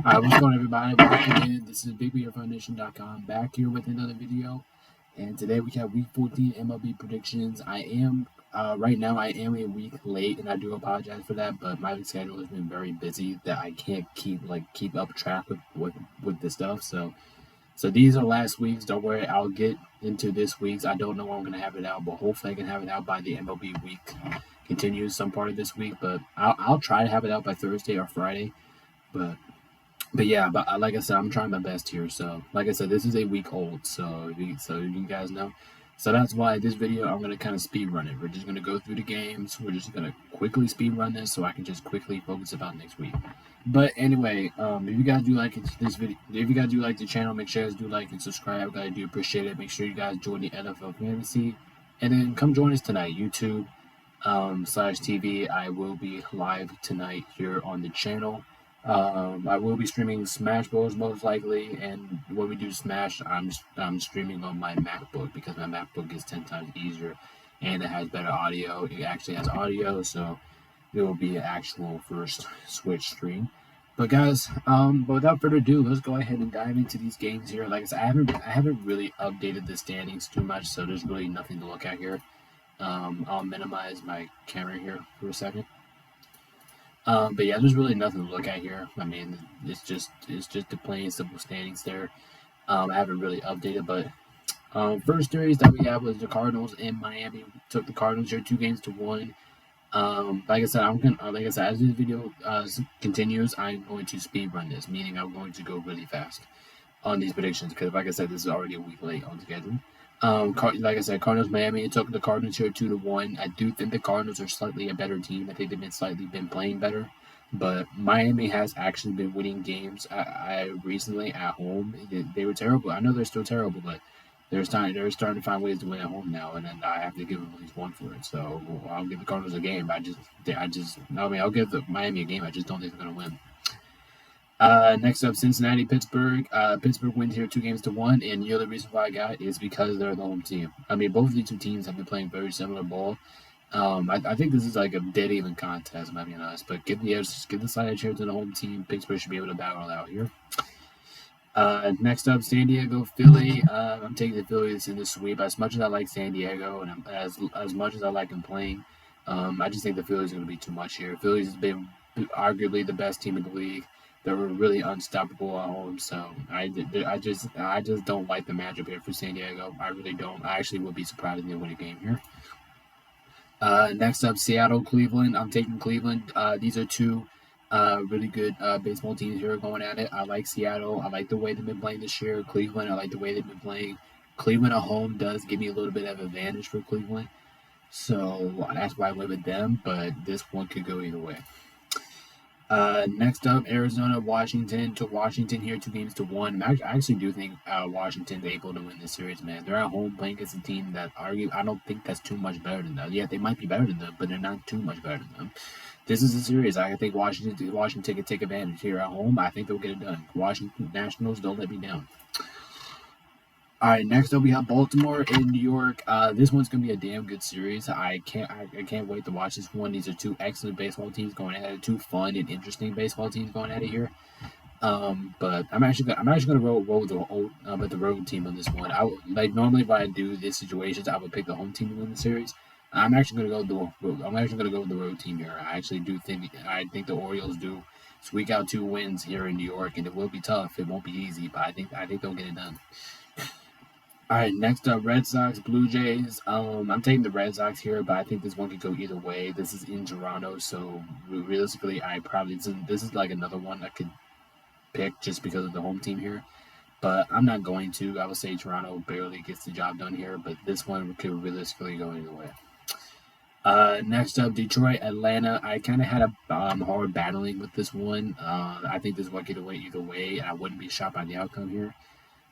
Alright, what's going on, everybody? Welcome in. This is BigBeerFoundation.com back here with another video. And today we have Week 14 MLB Predictions. Right now I am a week late, and I do apologize for that, but my schedule has been very busy that I can't keep up track with this stuff. So these are last week's. Don't worry, I'll get into this week's. I don't know when I'm going to have it out, but hopefully I can have it out by the MLB week continues some part of this week. But I'll try to have it out by Thursday or Friday. But yeah, but like I said, I'm trying my best here. So like I said, this is a week old, so you guys know. So that's why this video I'm gonna kind of speed run it. We're just gonna go through the games. We're just gonna quickly speed run this, so I can just quickly focus about next week. But anyway, if you guys do like this video, if you guys do like the channel, make sure you guys do like and subscribe. I do appreciate it. Make sure you guys join the NFL Fantasy, and then come join us tonight, YouTube /TV. I will be live tonight here on the channel. I will be streaming Smash Bros most likely, and when we do Smash, I'm streaming on my MacBook because my MacBook is 10 times easier, and it has better audio. It actually has audio, so it will be an actual first Switch stream. But guys, but without further ado, let's go ahead and dive into these games here. Like I said, I haven't really updated the standings too much, so there's really nothing to look at here. I'll minimize my camera here for a second. But yeah, there's really nothing to look at here. I mean, it's just the plain simple standings there. I haven't really updated, but first series that we have was the Cardinals in Miami. Took the Cardinals here 2-1. Like I said, as this video continues, I'm going to speed run this, meaning I'm going to go really fast on these predictions because, like I said, this is already a week late on schedule. Like I said, Cardinals Miami took the Cardinals here 2-1. I do think the Cardinals are slightly a better team. I think they've been playing better, but Miami has actually been winning games. I recently at home they were terrible. I know they're still terrible, but they're starting to find ways to win at home now, and then I have to give them at least one for it. So I'll give the Cardinals a game. I'll give the Miami a game. I just don't think they're gonna win. Next up, Cincinnati, Pittsburgh. Pittsburgh wins here 2-1, and the other reason why I got is because they're the home team. I mean, both of these two teams have been playing very similar ball. I think this is like a dead even contest, if I'm being honest. But give the side edge here to the home team. Pittsburgh should be able to battle out here. Next up, San Diego, Philly. I'm taking the Phillies in the sweep. As much as I like San Diego, and as much as I like them playing, I just think the Phillies are going to be too much here. Phillies has been arguably the best team in the league. They were really unstoppable at home, so I just don't like the matchup here for San Diego. I really don't. I actually would be surprised if they win a game here. Next up, Seattle, Cleveland. I'm taking Cleveland. These are two really good baseball teams here going at it. I like Seattle. I like the way they've been playing this year. Cleveland, I like the way they've been playing. Cleveland at home does give me a little bit of advantage for Cleveland, so that's why I went with them. But this one could go either way. Next up, Arizona, Washington. Took Washington here 2-1. I actually do think Washington's able to win this series, man. They're at home playing against a team that I don't think that's too much better than them. Yeah, they might be better than them, but they're not too much better than them. This is a series. I think Washington can take advantage here at home. I think they'll get it done. Washington Nationals, don't let me down. All right, next up we have Baltimore in New York. This one's gonna be a damn good series. I can't wait to watch this one. These are two excellent baseball teams going at it. Two fun and interesting baseball teams going at it here. But I'm actually gonna roll with the road team on this one. Normally if I do these situations, I would pick the home team to win the series. I'm actually gonna go with the road team here. I think the Orioles do squeak out 2 wins here in New York, and it will be tough. It won't be easy, but I think they'll get it done. All right, next up, Red Sox, Blue Jays. I'm taking the Red Sox here, but I think this one could go either way. This is in Toronto, so realistically, this is like another one I could pick just because of the home team here. But I'm not going to. I would say Toronto barely gets the job done here, but this one could realistically go either way. Next up, Detroit, Atlanta. I kind of had a hard battling with this one. I think this one could go either way, and I wouldn't be shocked by the outcome here.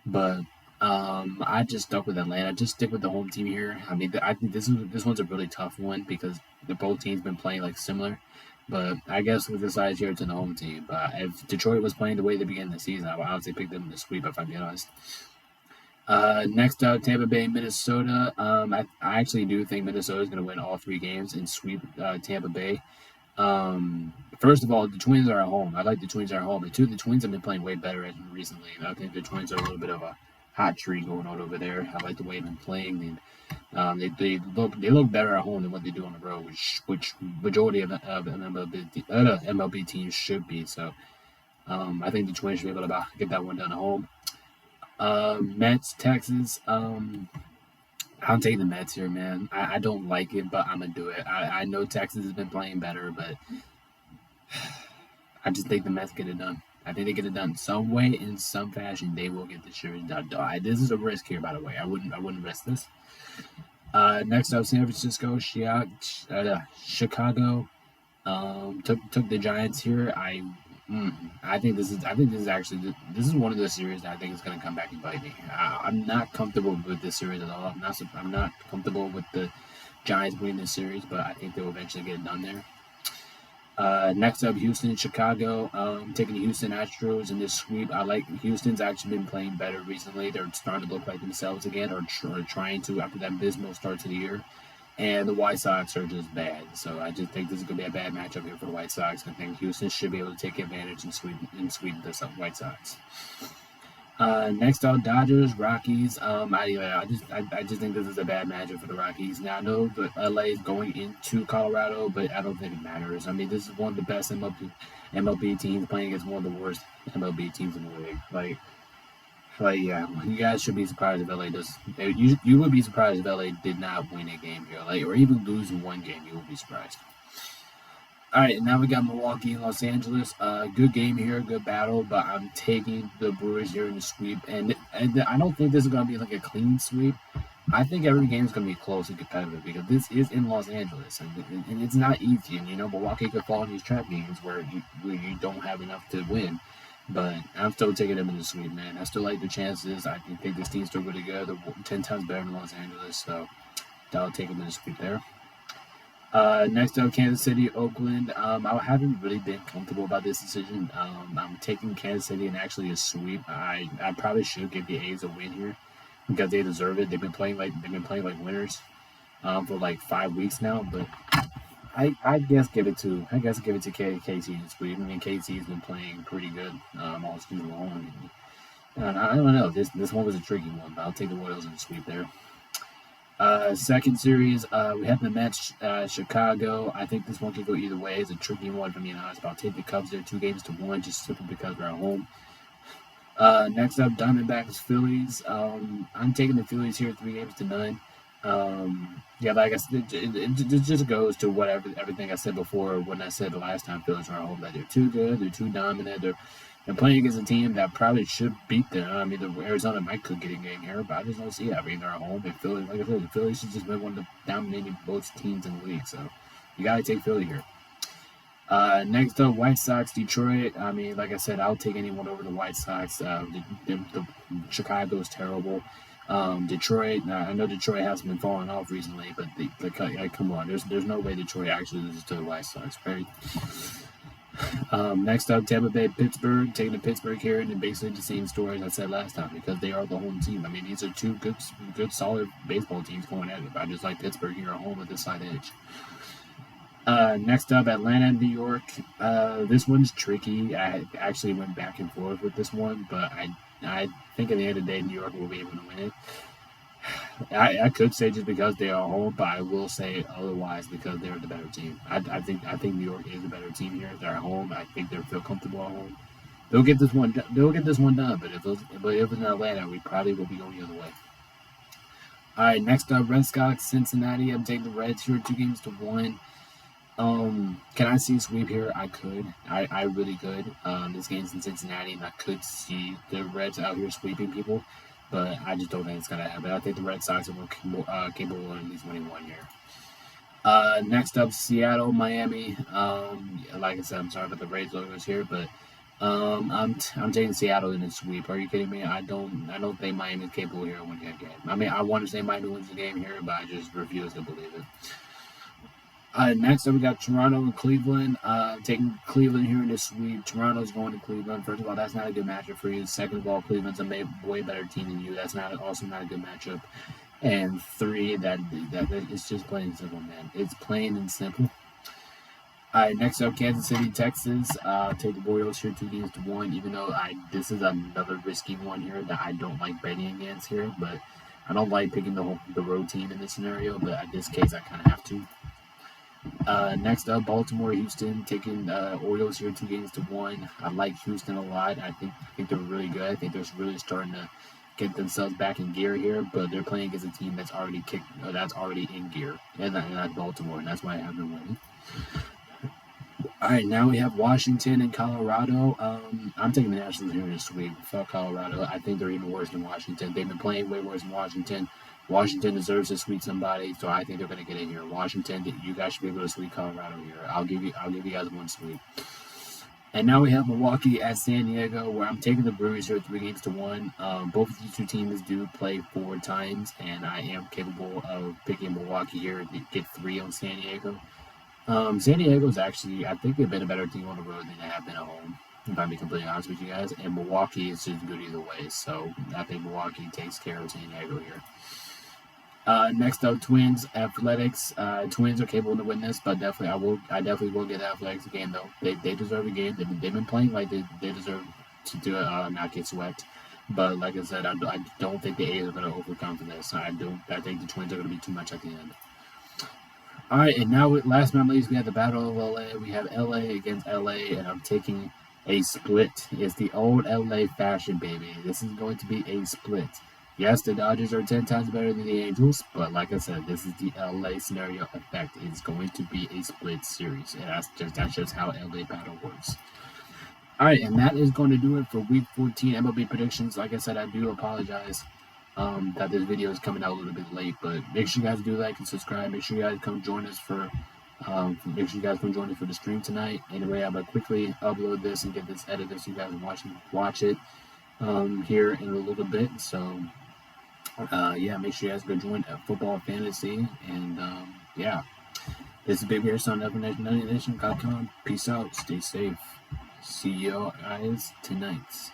But I just stuck with Atlanta. Just stick with the home team here. I mean, I think this one's a really tough one because both teams been playing like similar. But I guess with the size here, it's in the home team. But if Detroit was playing the way they began the season, I would honestly pick them in the sweep if I'm being honest. Next up, Tampa Bay, Minnesota. I actually do think Minnesota is going to win all 3 games and sweep Tampa Bay. First of all, the Twins are at home. I like the Twins are at home. And two, the Twins have been playing way better recently. I think the Twins are a little bit of a hot tree going on over there. I like the way they've been playing. They look better at home than what they do on the road, which majority of MLB teams should be. So I think the Twins should be able to get that one done at home. Mets, Texas. I'll take the Mets here, man. I don't like it, but I'm gonna do it. I know Texas has been playing better, but I just think the Mets get it done. I think they get it done some way, in some fashion. They will get the series done. This is a risk here, by the way. I wouldn't risk this. Next up, San Francisco, Chicago. Took the Giants here. I think this is actually this is one of those series that I think is going to come back and bite me. I'm not comfortable with this series at all. I'm not comfortable with the Giants winning this series, but I think they'll eventually get it done there. Next up, Houston, Chicago. Taking the Houston Astros in this sweep. I like Houston's actually been playing better recently. They're starting to look like themselves again, or trying to after that abysmal start to the year. And the White Sox are just bad. So I just think this is going to be a bad matchup here for the White Sox. I think Houston should be able to take advantage and sweep the White Sox. Next up, Dodgers, Rockies. I just think this is a bad matchup for the Rockies. Now I know that LA is going into Colorado, but I don't think it matters. I mean, this is one of the best MLB teams playing against one of the worst MLB teams in the league. Yeah, you guys should be surprised if LA does. You would be surprised if LA did not win a game here, or even lose one game. You would be surprised. All right, now we got Milwaukee and Los Angeles. Good game here, good battle, but I'm taking the Brewers here in the sweep, and I don't think this is going to be like a clean sweep. I think every game is going to be close and competitive because this is in Los Angeles, and it's not easy. And Milwaukee could fall in these trap games where you don't have enough to win. But I'm still taking them in the sweep, man. I still like the chances. I think this team's still really good. They're 10 times better than Los Angeles, so I'll take them in the sweep there. Next up, Kansas City, Oakland. I haven't really been comfortable about this decision. I'm taking Kansas City and actually a sweep. I probably should give the A's a win here because they deserve it. They've been playing like winners for like 5 weeks now, but I guess give it to KC in the sweep. I mean, KC's been playing pretty good all season long. And I don't know. This one was a tricky one, but I'll take the Royals in the sweep there. Second series, we have the Mets, Chicago. I think this one could go either way. It's a tricky one for me and honest, but I'll take the Cubs there 2-1, just simply because they're at home. Next up, Diamondbacks, Phillies. I'm taking the Phillies here 3-0. Yeah, like I said, it just goes to everything I said before when I said the last time Phillies were at home that they're too good, they're too dominant, they're playing against a team that probably should beat them. I mean, Arizona might could get a game here, but I just don't see it. I mean, they're at home, and Philly, like I said, the Phillies should just been one of the dominating both teams in the league, so you got to take Philly here. Next up, White Sox, Detroit. I mean, like I said, I'll take anyone over the White Sox. The Chicago is terrible. Detroit. I know Detroit hasn't been falling off recently, but come on, there's no way Detroit actually loses to the White Sox, right? Next up, Tampa Bay, Pittsburgh. Taking the Pittsburgh here, and basically the same story as I said last time because they are the home team. I mean, these are two good, solid baseball teams going at it. But I just like Pittsburgh here at home with this side edge. Next up, Atlanta, New York. This one's tricky. I actually went back and forth with this one, but I think at the end of the day, New York will be able to win it. I could say just because they are home, but I will say otherwise because they're the better team. I think New York is the better team here. They're at home. I think they'll feel comfortable at home. They'll get this one done. But if it's in Atlanta, we probably will be going the other way. All right, next up, Red Sox, Cincinnati. I'm taking the Reds here 2-1. Can I see a sweep here? I could. I really could. This game's in Cincinnati, and I could see the Reds out here sweeping people, but I just don't think it's gonna happen. I think the Red Sox are more capable of at least winning one here. Next up, Seattle, Miami. Like I said, I'm sorry about the Rays logos here, but I'm taking Seattle in the sweep. Are you kidding me? I don't think Miami is capable here of winning that game. I mean, I want to say Miami wins the game here, but I just refuse to believe it. Next up, we got Toronto and Cleveland. Taking Cleveland here in the sweep. Toronto's going to Cleveland. First of all, that's not a good matchup for you. Second of all, Cleveland's a way better team than you. That's also not a good matchup. And three, that it's just plain and simple, man. It's plain and simple. All right, next up, Kansas City, Texas. Take the Royals here 2-1. Even though this is another risky one here that I don't like betting against here, but I don't like picking the road team in this scenario. But in this case, I kind of have to. Next up, Baltimore, Houston, taking Orioles here 2-1. I like Houston a lot. I think they're really good. I think they're really starting to get themselves back in gear here, but they're playing against a team that's already that's already in gear, and that's Baltimore, and that's why I have them winning. All right, now we have Washington and Colorado. I'm taking the Nationals here this week. Fuck Colorado. I think they're even worse than Washington. They've been playing way worse than Washington. Washington deserves to sweep somebody, so I think they're going to get in here. Washington, you guys should be able to sweep Colorado here. I'll give you guys one sweep. And now we have Milwaukee at San Diego, where I'm taking the Brewers here 3-1. Both of these two teams do play 4 times, and I am capable of picking Milwaukee here to get 3 on San Diego. San Diego's actually, I think they've been a better team on the road than they have been at home, if I'm being completely honest with you guys. And Milwaukee is just good either way, so I think Milwaukee takes care of San Diego here. Next up, Twins, Athletics. Twins are capable to win this, but I definitely will get Athletics a game though. They deserve a game. They've been playing like they deserve to do it, not get swept. But like I said, I don't think the A's are going to overcome for this. I think the Twins are going to be too much at the end. All right, and now last but not least, we have the Battle of LA. We have LA against LA, and I'm taking a split. It's the old LA fashion, baby. This is going to be a split. Yes, the Dodgers are 10 times better than the Angels, but like I said, this is the LA scenario effect. It's going to be a split series, and that's just how LA battle works. All right, and that is going to do it for Week 14 MLB predictions. Like I said, I do apologize that this video is coming out a little bit late, but make sure you guys do like and subscribe. Make sure you guys come join us for the stream tonight. Anyway, I'm gonna quickly upload this and get this edited so you guys watch it here in a little bit. So yeah, make sure you guys go join Football Fantasy, and yeah, this is Big Bear Son of Nation.com. Peace out, stay safe. See you guys tonight.